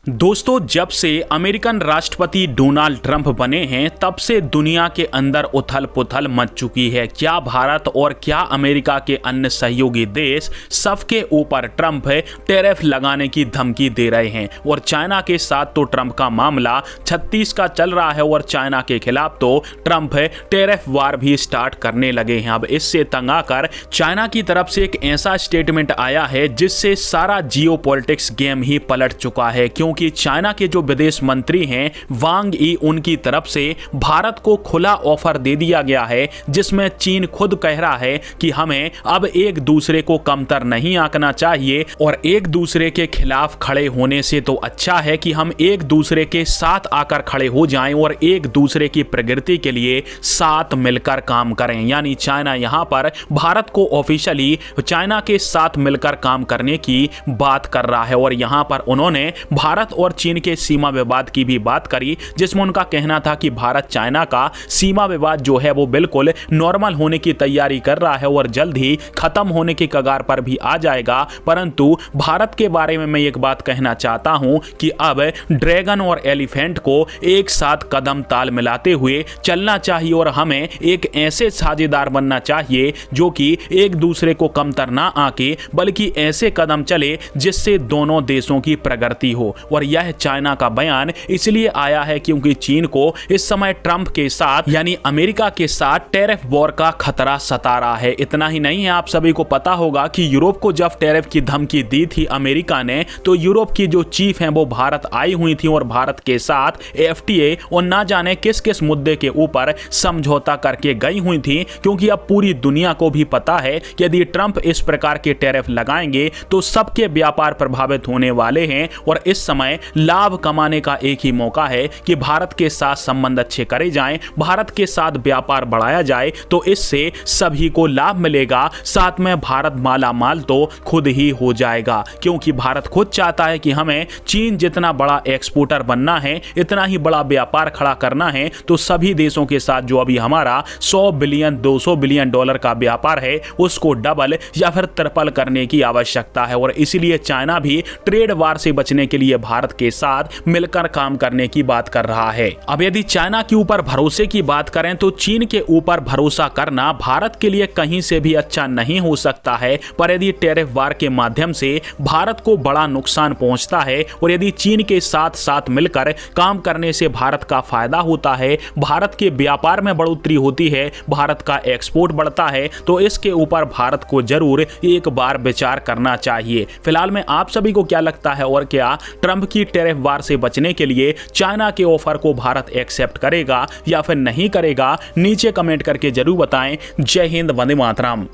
दोस्तों, जब से अमेरिकन राष्ट्रपति डोनाल्ड ट्रंप बने हैं तब से दुनिया के अंदर उथल पुथल मच चुकी है। क्या भारत और क्या अमेरिका के अन्य सहयोगी देश सबके ऊपर ट्रंप टैरिफ लगाने की धमकी दे रहे हैं। और चाइना के साथ तो ट्रंप का मामला 36 का चल रहा है और चाइना के खिलाफ तो ट्रंप टैरिफ वार भी स्टार्ट करने लगे हैं। अब इससे तंग आकर चाइना की तरफ से एक ऐसा स्टेटमेंट आया है जिससे सारा जियोपॉलिटिक्स गेम ही पलट चुका है, क्योंकि चाइना के जो विदेश मंत्री हैं वांग यी, उनकी तरफ से भारत को खुला ऑफर दे दिया गया है जिसमें चीन खुद कह रहा है कि हमें अब एक दूसरे को कमतर नहीं आंकना चाहिए और एक दूसरे के खिलाफ खड़े होने से तो अच्छा है कि हम एक दूसरे के साथ आकर खड़े हो जाएं और एक दूसरे की प्रगति के लिए साथ मिलकर काम करें। यानी चाइना यहां पर भारत को ऑफिशियली चाइना के साथ मिलकर काम करने की बात कर रहा है। और यहां पर उन्होंने भारत और चीन के सीमा विवाद की भी बात करी, जिसमें उनका कहना था कि भारत चाइना का सीमा विवाद जो है वो बिल्कुल नॉर्मल होने की तैयारी कर रहा है और जल्द ही खत्म होने की कगार पर भी आ जाएगा। परंतु भारत के बारे में मैं एक बात कहना चाहता हूं कि अब ड्रैगन और एलिफेंट को एक साथ कदम ताल मिलाते हुए चलना चाहिए और हमें एक ऐसे साझेदार बनना चाहिए जो कि एक दूसरे को कमतर ना आके बल्कि ऐसे कदम चले जिससे दोनों देशों की प्रगति हो। और यह चाइना का बयान इसलिए आया है क्योंकि चीन को इस समय ट्रंप के साथ यानी अमेरिका के साथ टैरिफ वॉर का खतरा सता रहा है। इतना ही नहीं है, आप सभी को पता होगा कि यूरोप को जब टैरिफ की धमकी दी थी अमेरिका ने, तो यूरोप की जो चीफ हैं वो भारत आई हुई थी और भारत के साथ एफटीए और ना जाने किस किस मुद्दे के ऊपर समझौता करके गई हुई थी। क्योंकि अब पूरी दुनिया को भी पता है कि यदि ट्रंप इस प्रकार के टैरिफ लगाएंगे तो सबके व्यापार प्रभावित होने वाले हैं और इस समय लाभ कमाने का एक ही मौका है कि भारत के साथ संबंध अच्छे करे जाएं, भारत के साथ व्यापार बढ़ाया जाए, तो इससे सभी को लाभ मिलेगा। साथ में भारत माला माल तो खुद ही हो जाएगा, क्योंकि भारत खुद चाहता है कि हमें चीन जितना बड़ा एक्सपोर्टर बनना है, इतना ही बड़ा व्यापार खड़ा करना है। तो सभी देशों के साथ जो अभी हमारा 100 बिलियन 200 बिलियन डॉलर का व्यापार है उसको डबल या फिर ट्रिपल करने की आवश्यकता है। और इसीलिए चाइना भी ट्रेड वार से बचने के लिए भारत के साथ मिलकर काम करने की बात कर रहा है। अब यदि चाइना के ऊपर भरोसे की बात करें तो चीन के ऊपर भरोसा करना भारत के लिए कहीं से भी अच्छा नहीं हो सकता है। पर यदि टैरिफ वार के माध्यम से भारत को बड़ा नुकसान पहुंचता है और यदि चीन के साथ साथ मिलकर काम करने से भारत का फायदा होता है, भारत के व्यापार में बढ़ोतरी होती है, भारत का एक्सपोर्ट बढ़ता है, तो इसके ऊपर भारत को जरूर एक बार विचार करना चाहिए। फिलहाल में आप सभी को क्या लगता है और क्या ट्रंप की टैरिफ वार से बचने के लिए चाइना के ऑफर को भारत एक्सेप्ट करेगा या फिर नहीं करेगा? नीचे कमेंट करके जरूर बताएं। जय हिंद, वंदे मातरम।